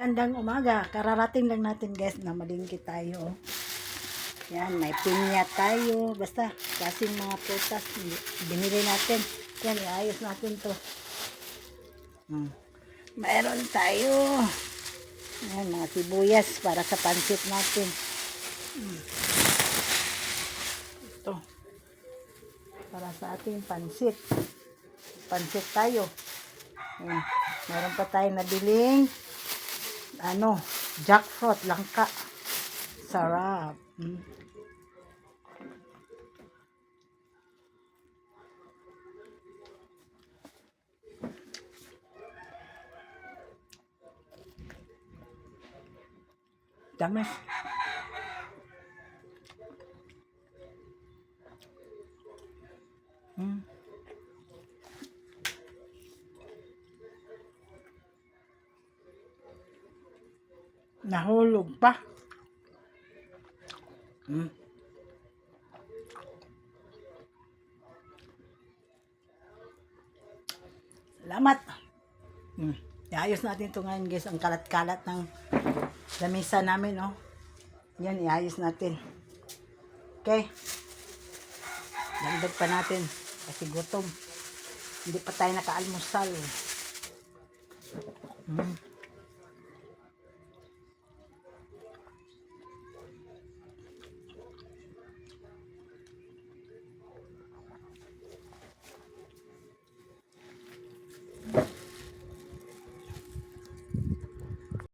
Gandang umaga, kararating lang natin guys na malingki tayo. Yan, may pinya tayo. Basta, kasing mga prutas, binili natin. Yan, iayos natin to. Mayroon tayo. Yan, mga sibuyas para sa pansit natin. Ito. Para sa ating pansit. Pansit tayo. Yan. Meron pa tayong nabiling jackfruit, langka. Sarap. Tamis. Nahulog pa. Salamat. Iayos natin ito ngayon guys. Ang kalat-kalat ng lamesa namin. Yan, iayos natin. Okay. Dagdag pa natin. Kasi gutom. Hindi pa tayo nakaalmusal.